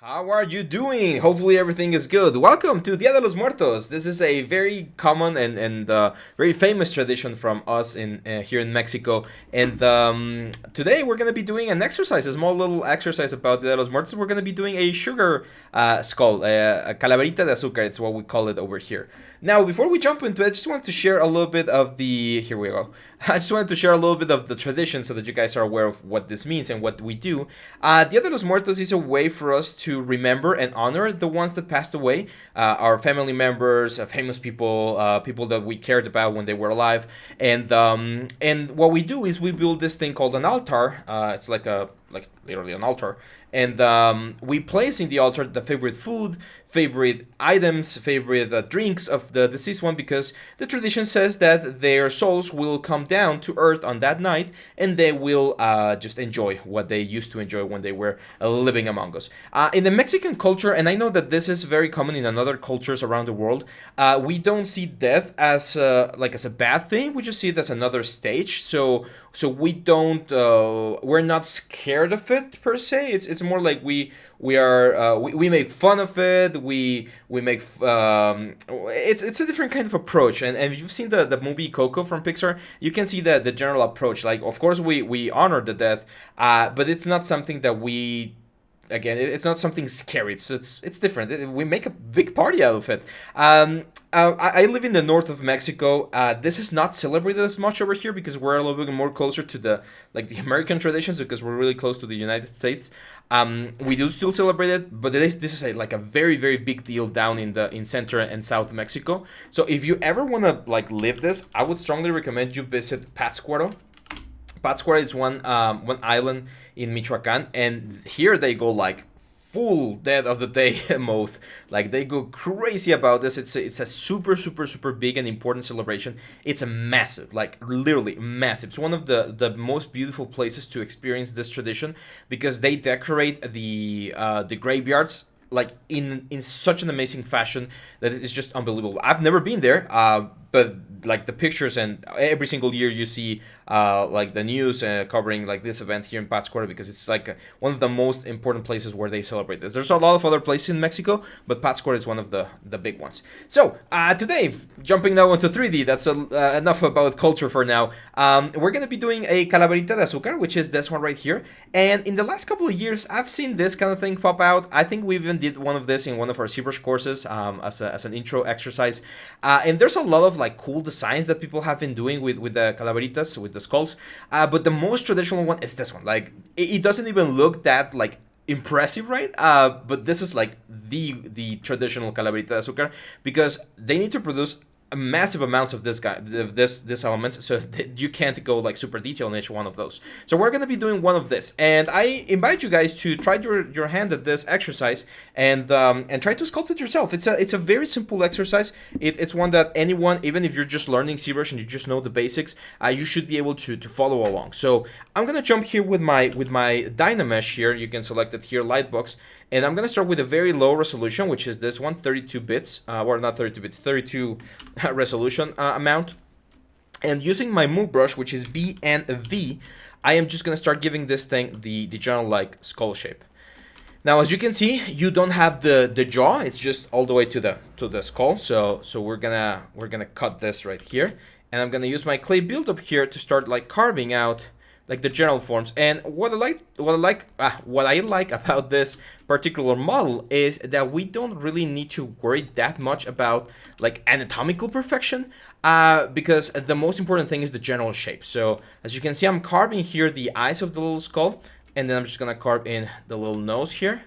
How are you doing? Hopefully everything is good. Welcome to Dia de los Muertos. This is a very common and very famous tradition from us in here in Mexico. And today we're gonna be doing an exercise, a small little exercise about Dia de los Muertos. We're gonna be doing a sugar skull, a calaverita de azúcar. It's what we call it over here. Now, before we jump into it, I just want to share a little bit of the. Here we go. I just wanted to share a little bit of the tradition so that you guys are aware of what this means and what we do. Dia de los Muertos is a way for us to remember and honor the ones that passed away, our family members, famous people, people that we cared about when they were alive. And what we do is we build this thing called an altar. It's like literally an altar, and we place in the altar the favorite food, favorite items, favorite drinks of the deceased one, because the tradition says that their souls will come down to earth on that night and they will just enjoy what they used to enjoy when they were living among us. In the Mexican culture, and I know that this is very common in other cultures around the world, we don't see death as as a bad thing. We just see it as another stage. So we don't we're not scared of it per se. It's more like we make fun of it. We make it's a different kind of approach. And if you've seen the movie Coco from Pixar, you can see the general approach. Like, of course we honor the death, but it's not something that we, again, it's not something scary. It's different. We make a big party out of it. I live in the north of Mexico. This is not celebrated as much over here because we're a little bit more closer to the American traditions, because we're really close to the United States. We do still celebrate it, but this is a very very big deal down in Central and South Mexico. So if you ever want to live this, I would strongly recommend you visit Pátzcuaro. Pátzcuaro is one island in Michoacán, and here they go full Dead of the Day mode. They go crazy about this. It's a super super super big and important celebration. It's a massive, literally massive. It's one of the most beautiful places to experience this tradition, because they decorate the graveyards in such an amazing fashion that it's just unbelievable. I've never been there, but the pictures, and every single year you see the news covering this event here in Pátzcuaro, because it's one of the most important places where they celebrate this. There's a lot of other places in Mexico, but Pátzcuaro is one of the big ones. So today, jumping now into 3D, that's enough about culture for now. We're gonna be doing a calaverita de azúcar, which is this one right here. And in the last couple of years, I've seen this kind of thing pop out. I think we even did one of this in one of our ZBRUSH courses as an intro exercise. And there's a lot of cool designs that people have been doing with the calaveritas, with the skulls. But the most traditional one is this one. It doesn't even look that impressive, right? But this is the traditional calaverita de azúcar, because they need to produce massive amounts of this elements, so that you can't go super detailed in each one of those. So we're going to be doing one of this, and I invite you guys to try your hand at this exercise and try to sculpt it yourself. It's a very simple exercise. It's one that anyone, even if you're just learning ZBrush and you just know the basics, you should be able to follow along. So I'm gonna jump here with my Dynamesh here. You can select it here, Lightbox, and I'm gonna start with a very low resolution, which is this one, 32 bits, or not 32 bits, 32 resolution amount. And using my move brush, which is B and V, I am just gonna start giving this thing the general skull shape. Now, as you can see, you don't have the jaw; it's just all the way to the skull. So we're gonna cut this right here, and I'm gonna use my clay buildup here to start carving out the general forms. And what I like about this particular model is that we don't really need to worry that much about anatomical perfection, because the most important thing is the general shape. So as you can see, I'm carving here the eyes of the little skull, and then I'm just gonna carve in the little nose here.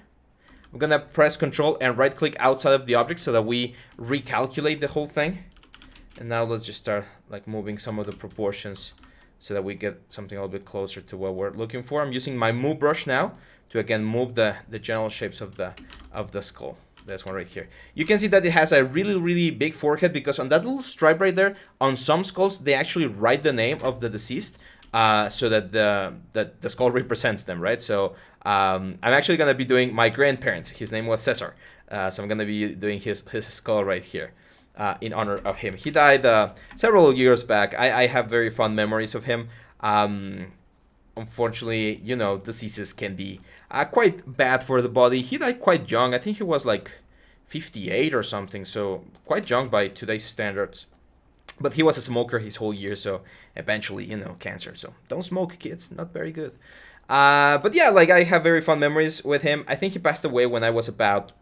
I'm gonna press Control and right click outside of the object so that we recalculate the whole thing. And now let's just start moving some of the proportions so that we get something a little bit closer to what we're looking for. I'm using my move brush now to again move the general shapes of the skull. This one right here. You can see that it has a really really big forehead, because on that little stripe right there, on some skulls they actually write the name of the deceased, so that the skull represents them, right? So I'm actually gonna be doing my grandparents. His name was Cesar, so I'm gonna be doing his skull right here. In honor of him. He died several years back. I have very fond memories of him. Unfortunately, diseases can be quite bad for the body. He died quite young. I think he was like 58 or something, so quite young by today's standards. But he was a smoker his whole year, so eventually, you know, cancer. So don't smoke, kids. Not very good. But yeah, like I have very fond memories with him. I think he passed away when I was about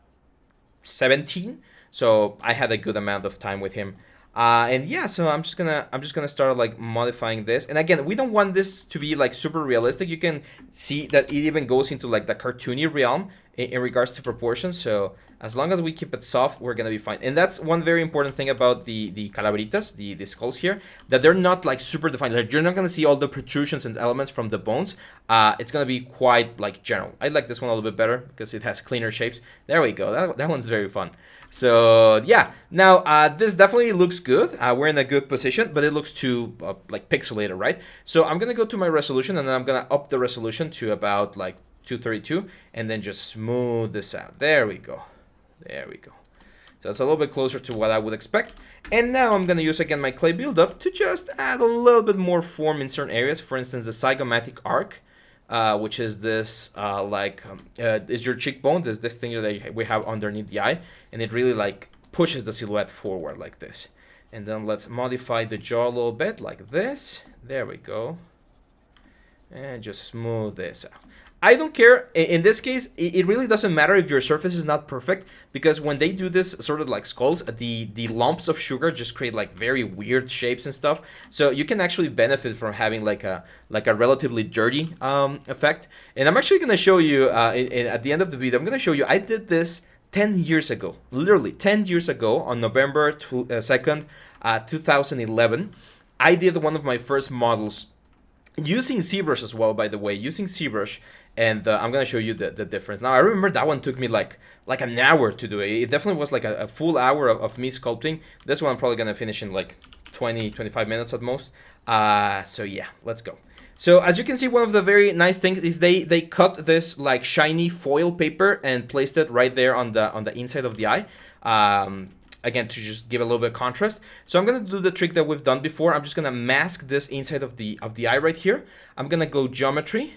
17, so I had a good amount of time with him. And yeah, so I'm just gonna start like modifying this. And again, we don't want this to be like super realistic. You can see that it even goes into like the cartoony realm in regards to proportions. So as long as we keep it soft, we're gonna be fine. And that's one very important thing about the calaveritas, the skulls here, that they're not like super defined. Like you're not gonna see all the protrusions and elements from the bones. It's gonna be quite like general. I like this one a little bit better because it has cleaner shapes. There we go. That one's very fun. So yeah, now this definitely looks good. We're in a good position, but it looks too like pixelated, right? So I'm gonna go to my resolution, and then I'm gonna up the resolution to about like 232, and then just smooth this out. There we go. There we go. So it's a little bit closer to what I would expect. And now I'm gonna use again my clay buildup to just add a little bit more form in certain areas. For instance, the zygomatic arc. Which is this is your cheekbone, this thing that we have underneath the eye, and it really like pushes the silhouette forward like this. And then let's modify the jaw a little bit like this. There we go. And just smooth this out. I don't care. In this case, it really doesn't matter if your surface is not perfect, because when they do this sort of like skulls, the lumps of sugar just create like very weird shapes and stuff. So you can actually benefit from having like a relatively dirty effect. And I'm actually going to show you at the end of the video, I'm going to show you I did this 10 years ago, literally 10 years ago on November 2nd, 2011. I did one of my first models using ZBRUSH as well, by the way, using ZBRUSH, and I'm gonna show you the difference. Now I remember that one took me like an hour to do it. It definitely was like a full hour of me sculpting. This one I'm probably gonna finish in like 20-25 minutes at most. So yeah, let's go. So as you can see, one of the very nice things is they cut this like shiny foil paper and placed it right there on the inside of the eye. Again, to just give a little bit of contrast. So I'm gonna do the trick that we've done before. I'm just gonna mask this inside of the eye right here. I'm gonna go geometry,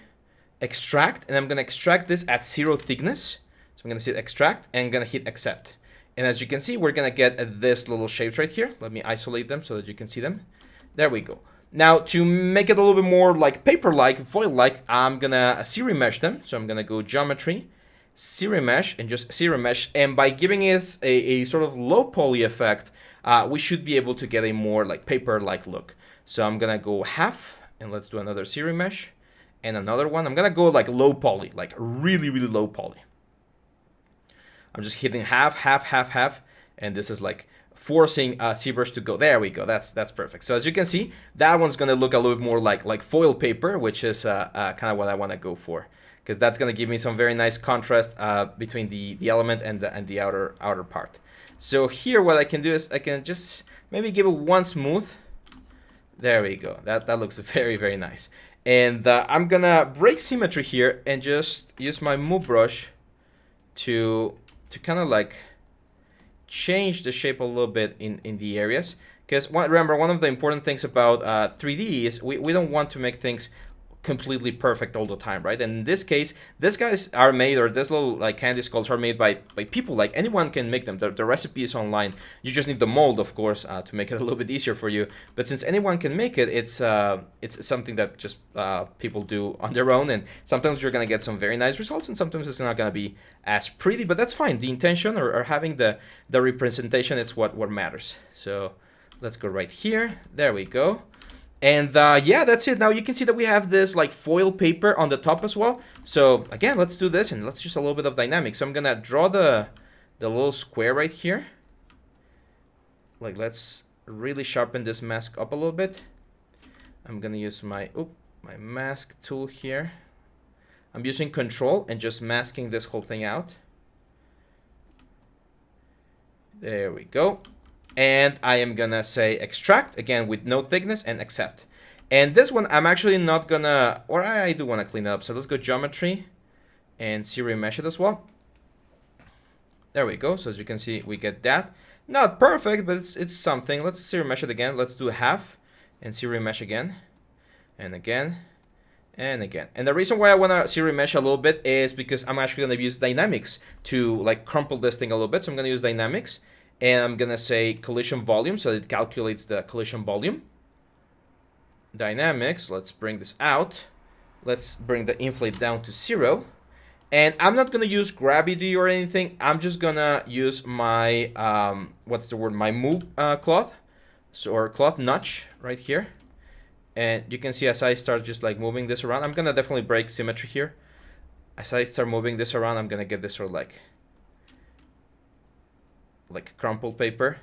extract, and I'm gonna extract this at 0 thickness. So I'm gonna hit extract and I'm gonna hit accept. And as you can see, we're gonna get this little shapes right here. Let me isolate them so that you can see them. There we go. Now to make it a little bit more like paper-like, foil-like, I'm gonna series mesh them. So I'm gonna go geometry, series mesh, and just series mesh, and by giving us a sort of low poly effect, we should be able to get a more like paper-like look. So I'm gonna go half, and let's do another series mesh, and another one. I'm gonna go like low poly, like really low poly. I'm just hitting half, half, half, half, and this is like forcing ZBRUSH to go. There we go. That's perfect. So as you can see, that one's gonna look a little bit more like foil paper, which is kind of what I want to go for, because that's going to give me some very nice contrast between the element and the outer part. So here what I can do is I can just maybe give it one smooth. There we go. That looks very nice. And I'm going to break symmetry here and just use my move brush to kind of like change the shape a little bit in the areas. Because remember, one of the important things about 3D is we don't want to make things completely perfect all the time, right? And in this case, these guys are made, or this little like candy skulls are made by people. Like anyone can make them. The recipe is online. You just need the mold, of course, to make it a little bit easier for you. But since anyone can make it, it's something that just people do on their own. And sometimes you're gonna get some very nice results, and sometimes it's not gonna be as pretty. But that's fine. The intention or having the representation is what matters. So let's go right here. There we go. And yeah, that's it. Now you can see that we have this like foil paper on the top as well. So again, let's do this and let's use a little bit of dynamics. So I'm gonna draw the little square right here. Like let's really sharpen this mask up a little bit. I'm gonna use my mask tool here. I'm using control and just masking this whole thing out. There we go. And I am gonna say extract again with no thickness and accept. And this one I'm actually not gonna, or I do want to clean up. So let's go geometry and series mesh it as well. There we go. So as you can see, we get that. Not perfect, but it's something. Let's series mesh it again. Let's do half and series mesh again and again And again. And the reason why I want to zero mesh a little bit is because I'm actually going to use dynamics to like crumple this thing a little bit. So I'm going to use dynamics, and I'm going to say collision volume, so it calculates the collision volume. Dynamics, let's bring this out. Let's bring the inflate down to 0. And I'm not going to use gravity or anything. I'm just going to use my, what's the word, my move cloth. So, or cloth notch right here. And you can see as I start just like moving this around, I'm going to definitely break symmetry here. As I start moving this around, I'm going to get this sort of like crumpled paper.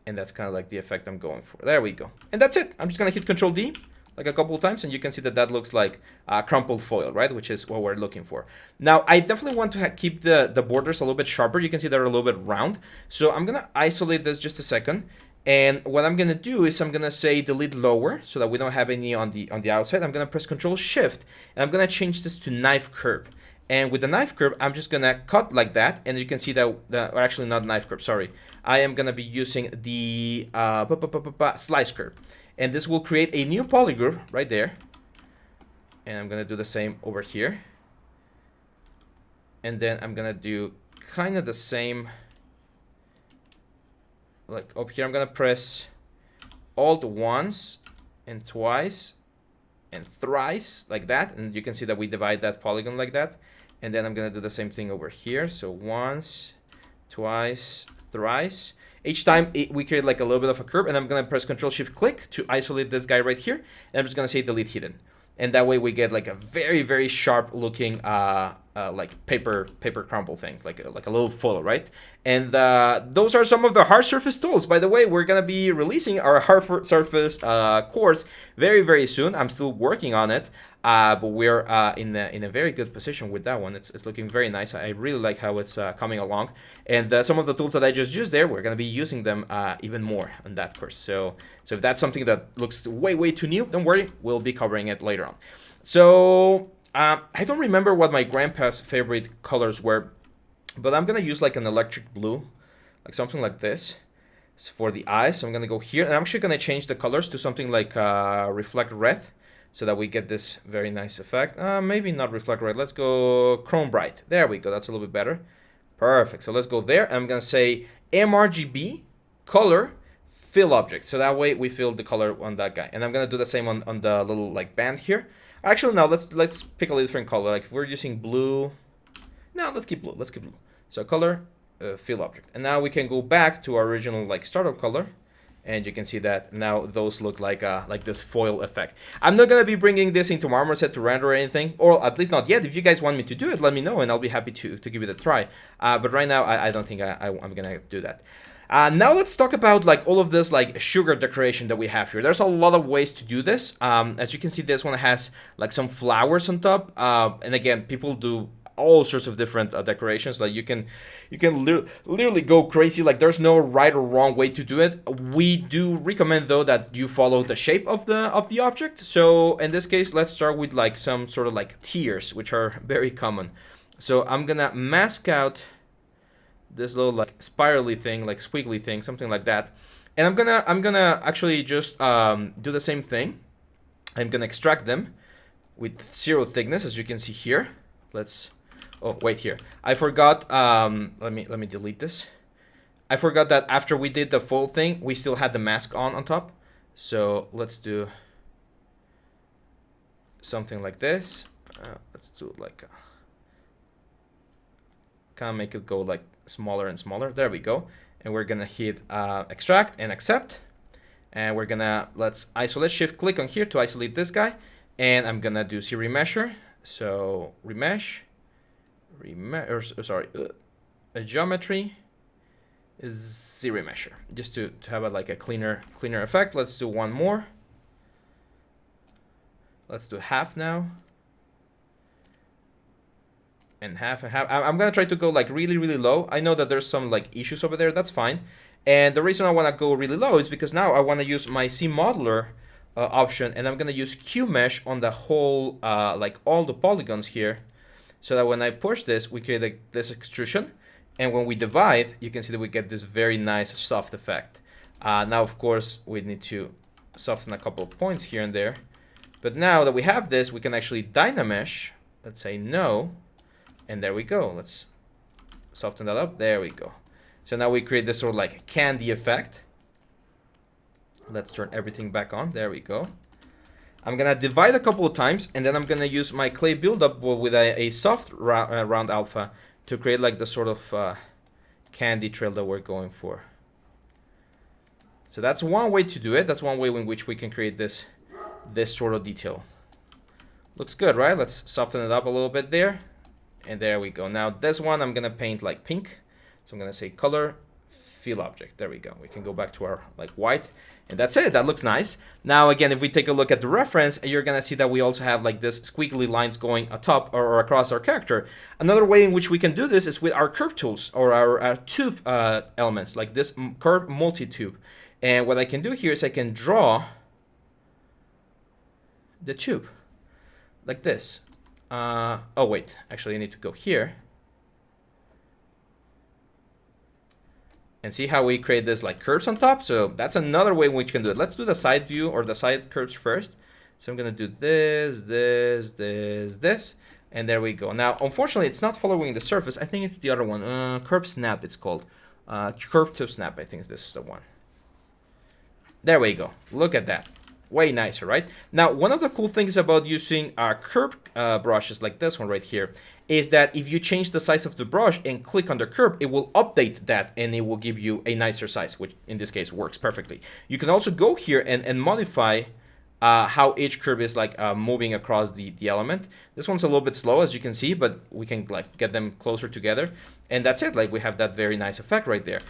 And that's kind of like the effect I'm going for. There we go. And that's it. I'm just going to hit Control D like a couple of times, and you can see that that looks like crumpled foil, right? Which is what we're looking for. Now, I definitely want to keep the borders a little bit sharper. You can see they're a little bit round. So I'm going to isolate this just a second. And what I'm going to do is I'm going to say delete lower so that we don't have any on the outside. I'm going to press Control Shift, and I'm going to change this to knife curve. And with the knife curve, I'm just going to cut like that. And you can see that, or actually not knife curve, sorry. I am going to be using the slice curve. And this will create a new polygon right there. And I'm going to do the same over here. And then I'm going to do kind of the same. Like up here, I'm going to press Alt once and twice and thrice like that. And you can see that we divide that polygon like that. And then I'm going to do the same thing over here. So once, twice, thrice. Each time we create like a little bit of a curve, and I'm going to press Control Shift click to isolate this guy right here. And I'm just going to say delete hidden. And that way we get like a very, very sharp looking like paper crumple thing, like a little foil, right? And those are some of the hard surface tools. By the way, we're going to be releasing our hard surface course very, very soon. I'm still working on it, but we're in a very good position with that one. It's looking very nice. I really like how it's coming along. And some of the tools that I just used there, we're going to be using them even more on that course. So if that's something that looks way, way too new, don't worry, we'll be covering it later on. So I don't remember what my grandpa's favorite colors were, but I'm going to use like an electric blue, like something like this for the eyes. So I'm going to go here, and I'm actually going to change the colors to something like reflect red, so that we get this very nice effect. Maybe not reflect red. Let's go chrome bright. There we go. That's a little bit better. Perfect. So let's go there. I'm going to say mRGB color fill object. So that way we fill the color on that guy. And I'm going to do the same on the little like band here. Actually, no, let's pick a different color. Like if we're using blue, no, let's keep blue. Let's keep blue. So color, fill object. And now we can go back to our original like startup color. And you can see that now those look like this foil effect. I'm not going to be bringing this into Marmoset to render or anything, or at least not yet. If you guys want me to do it, let me know, and I'll be happy to give it a try. But right now, I don't think I'm going to do that. Now let's talk about like all of this like sugar decoration that we have here. There's a lot of ways to do this. As you can see, this one has like some flowers on top. And again, people do all sorts of different decorations. Like you can literally go crazy. Like there's no right or wrong way to do it. We do recommend though that you follow the shape of the object. So in this case, let's start with like some sort of like tiers, which are very common. So I'm gonna mask out this little like spirally thing, like squiggly thing, something like that. And I'm gonna actually just do the same thing. I'm gonna extract them with 0 thickness, as you can see here. Let's, oh wait, here I forgot. Let me delete this. I forgot that after we did the full thing, we still had the mask on top. So let's do something like this. Let's do like kind of make it go like smaller and smaller. There we go. And we're gonna hit extract and accept. And we're gonna, let's isolate, shift click on here to isolate this guy. And I'm gonna do see remesher. So remesh, a geometry is Z remesher, just to have a, like a cleaner effect. Let's do one more. Let's do half now. And half and half. I'm gonna try to go like really low. I know that there's some like issues over there. That's fine. And the reason I want to go really low is because now I want to use my C modeler option, and I'm gonna use Q mesh on the whole like all the polygons here, so that when I push this, we create like this extrusion, and when we divide, you can see that we get this very nice soft effect. Now of course we need to soften a couple of points here and there, But now that we have this, we can actually Dynamesh. Let's say no. And there we go. Let's soften that up. There we go. So now we create this sort of like candy effect. Let's turn everything back on. There we go. I'm going to divide a couple of times, and then I'm going to use my clay buildup with a soft round alpha to create like the sort of candy trail that we're going for. So that's one way to do it. That's one way in which we can create this sort of detail. Looks good, right? Let's soften it up a little bit there. And there we go. Now this one I'm going to paint like pink. So I'm going to say color, fill object. There we go. We can go back to our like white. And that's it. That looks nice. Now, again, if we take a look at the reference, you're going to see that we also have like this squiggly lines going atop or across our character. Another way in which we can do this is with our curve tools or our tube elements, like this curve multi-tube. And what I can do here is I can draw the tube like this. Oh, wait. Actually, I need to go here. And see how we create this like curves on top? So that's another way in which you can do it. Let's do the side view or the side curves first. So I'm going to do this, this, this, this. And there we go. Now, unfortunately, it's not following the surface. I think it's the other one. Curve snap, it's called. Curve tube snap, I think this is the one. There we go. Look at that. Way nicer, right? Now, one of the cool things about using curve brushes like this one right here is that if you change the size of the brush and click on the curve, it will update that and it will give you a nicer size, which in this case works perfectly. You can also go here and modify how each curve is like moving across the element. This one's a little bit slow, as you can see, but we can like get them closer together. And that's it. Like we have that very nice effect right there.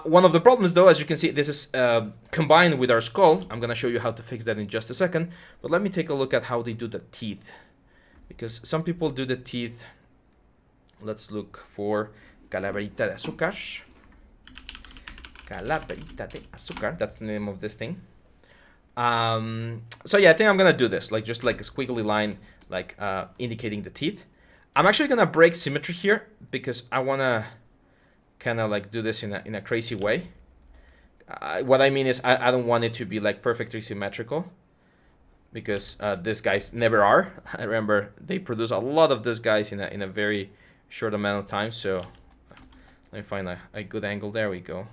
One of the problems, though, as you can see, this is combined with our skull. I'm going to show you how to fix that in just a second. But let me take a look at how they do the teeth. Because some people do the teeth. Let's look for Calaverita de Azúcar. Calaverita de Azúcar. That's the name of this thing. So yeah, I think I'm going to do this. Like just like a squiggly line, like indicating the teeth. I'm actually going to break symmetry here because I want to kind of like do this in a crazy way. What I mean is I don't want it to be like perfectly symmetrical because these guys never are. I remember they produce a lot of these guys in a very short amount of time. So let me find a good angle. There we go.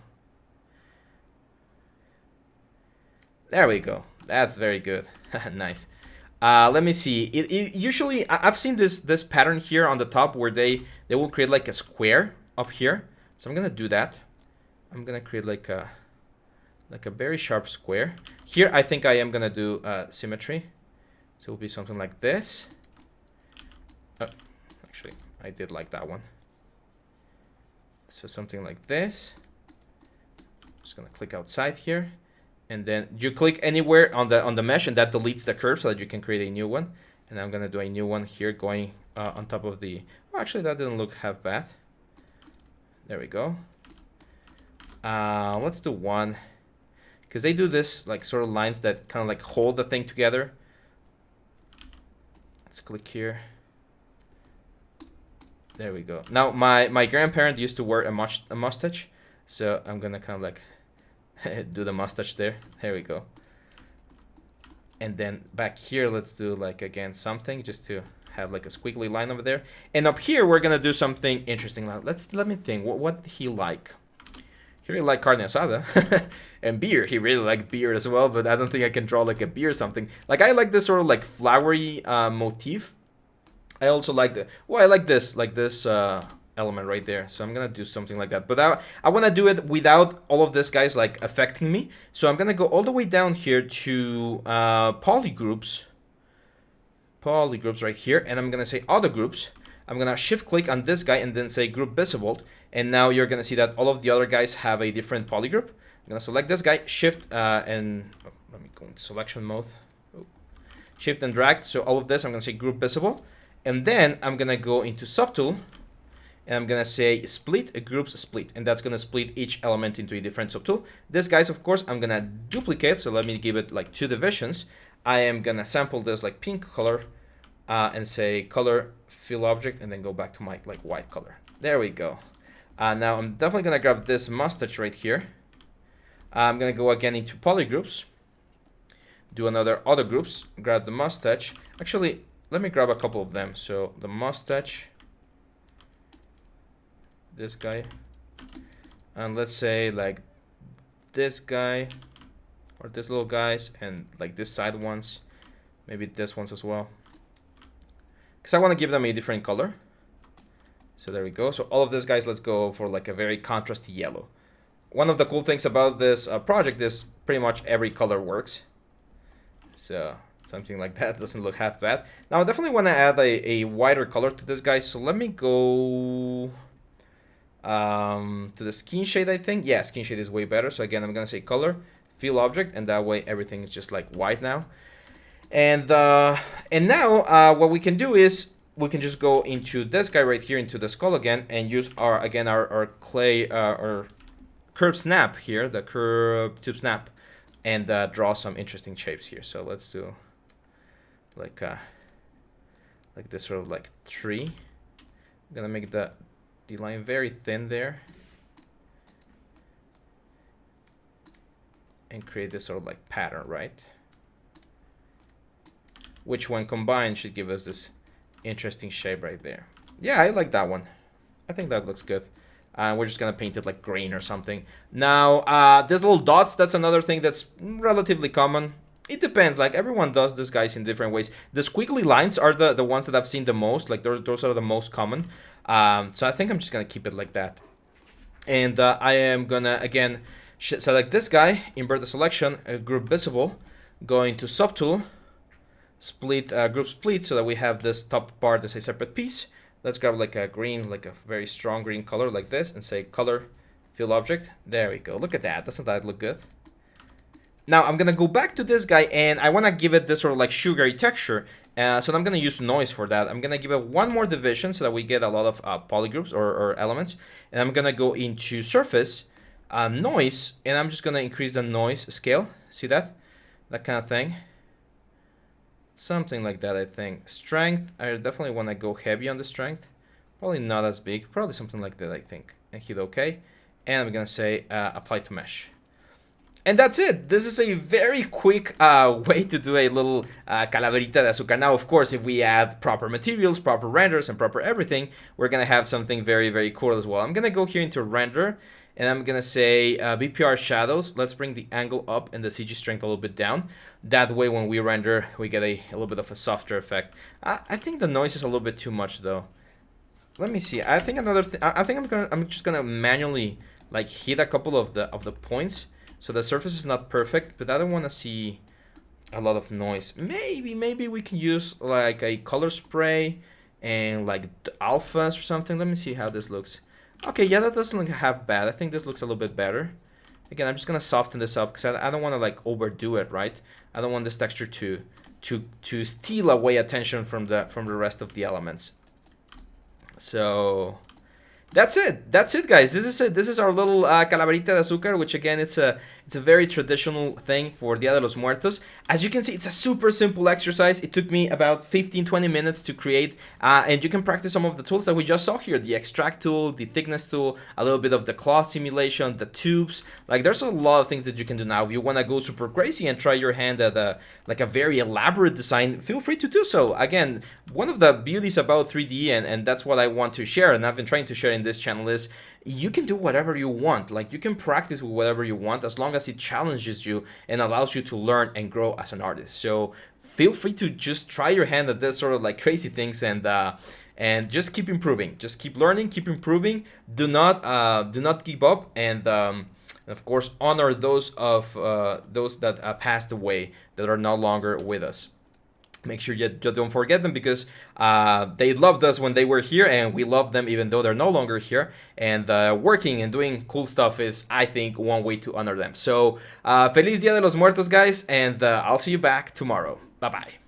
There we go. That's very good. Nice. Let me see. Usually I've seen this pattern here on the top where they will create like a square up here. So I'm gonna do that. I'm gonna create like a very sharp square. Here I think I am gonna do symmetry. So it'll be something like this. Oh, actually, I did like that one. So something like this. Just gonna click outside here, and then you click anywhere on the mesh, and that deletes the curve so that you can create a new one. And I'm gonna do a new one here going on top of the. Well, actually, that didn't look half bad. There we go. Let's do one. Because they do this like sort of lines that kind of like hold the thing together. Let's click here. There we go. Now my grandparent used to wear a mustache. So I'm going to kind of like do the mustache there. There we go. And then back here, let's do like again something just to have like a squiggly line over there. And up here, we're gonna do something interesting. Let me think. What did he like? He really liked carne asada and beer. He really liked beer as well, but I don't think I can draw like a beer or something. Like I like this sort of like flowery motif. I also like I like this element right there. So I'm gonna do something like that. But I want to do it without all of this guys like affecting me. So I'm gonna go all the way down here to polygroups right here, and I'm gonna say auto groups. I'm gonna shift click on this guy and then say group visible, and now you're gonna see that all of the other guys have a different polygroup. I'm gonna select this guy, shift and let me go into selection mode. Shift and drag. So all of this I'm gonna say group visible, and then I'm gonna go into subtool, and I'm gonna say split groups split, and that's gonna split each element into a different subtool. This guys, of course, I'm gonna duplicate. So let me give it like 2 divisions. I am gonna sample this like pink color and say color fill object, and then go back to my like white color. There we go. Now I'm definitely gonna grab this mustache right here. I'm gonna go again into polygroups. do another other groups. Grab the mustache. Actually, let me grab a couple of them. So the mustache, this guy, and let's say like this guy or this little guys, and like this side ones, maybe this ones as well, because I want to give them a different color. So there we go. So all of these guys, let's go for like a very contrasty yellow. One of the cool things about this project is pretty much every color works. So something like that doesn't look half bad. Now I definitely want to add a wider color to this guy. So let me go to the skin shade, I think. Yeah, skin shade is way better. So again, I'm going to say color, fill object, and that way everything is just like white now. And now what we can do is we can just go into this guy right here, into the skull again, and use our clay or curve snap here, the curve tube snap, and draw some interesting shapes here. So let's do like this sort of like tree. I'm gonna make the line very thin there and create this sort of like pattern, right? Which when combined should give us this interesting shape right there. Yeah, I like that one. I think that looks good. We're just gonna paint it like green or something. Now, these little dots, that's another thing that's relatively common. It depends, like everyone does this guys in different ways. The squiggly lines are the ones that I've seen the most, like those are the most common. So I think I'm just gonna keep it like that. And I am gonna, again, select this guy, invert the selection, group visible, go into subtool, split, group split, so that we have this top part as a separate piece. Let's grab like a green, like a very strong green color like this, and say color, fill object. There we go. Look at that. Doesn't that look good? Now I'm gonna go back to this guy, and I wanna give it this sort of like sugary texture. So I'm gonna use noise for that. I'm gonna give it one more division so that we get a lot of polygroups or elements. And I'm gonna go into surface, noise, and I'm just gonna increase the noise scale. See that? That kind of thing. Something like that, I think. Strength, I definitely want to go heavy on the strength. Probably not as big. Probably something like that, I think. And hit OK. And I'm going to say apply to mesh. And that's it. This is a very quick way to do a little calaverita de azúcar. Now, of course, if we add proper materials, proper renders, and proper everything, we're going to have something very, very cool as well. I'm going to go here into render. And I'm going to say BPR shadows. Let's bring the angle up and the CG strength a little bit down. That way, when we render, we get a little bit of a softer effect. I think the noise is a little bit too much, though. Let me see. I think another thing. I think I'm just gonna manually like hit a couple of the points, so the surface is not perfect. But I don't want to see a lot of noise. Maybe we can use like a color spray and like alphas or something. Let me see how this looks. Okay, yeah, that doesn't look half bad. I think this looks a little bit better. Again, I'm just gonna soften this up because I don't want to like overdo it, right? I don't want this texture to steal away attention from the rest of the elements. So that's it. That's it, guys. This is it. This is our little calaverita de azúcar, which again, it's a very traditional thing for Dia de los Muertos. As you can see, it's a super simple exercise. It took me about 15-20 minutes to create, and you can practice some of the tools that we just saw here: the extract tool, the thickness tool, a little bit of the cloth simulation, the tubes. Like, there's a lot of things that you can do now. If you want to go super crazy and try your hand at a very elaborate design, feel free to do so. Again, one of the beauties about 3D, and that's what I want to share, and I've been trying to share in this channel, is you can do whatever you want. Like, you can practice with whatever you want as long as it challenges you and allows you to learn and grow as an artist. So feel free to just try your hand at this sort of like crazy things, and just keep improving. Just keep learning, keep improving. Do not give up, and of course honor those that passed away, that are no longer with us. Make sure you don't forget them, because they loved us when they were here, and we love them even though they're no longer here. And working and doing cool stuff is, I think, one way to honor them. So, Feliz Dia de los Muertos, guys, and I'll see you back tomorrow. Bye-bye.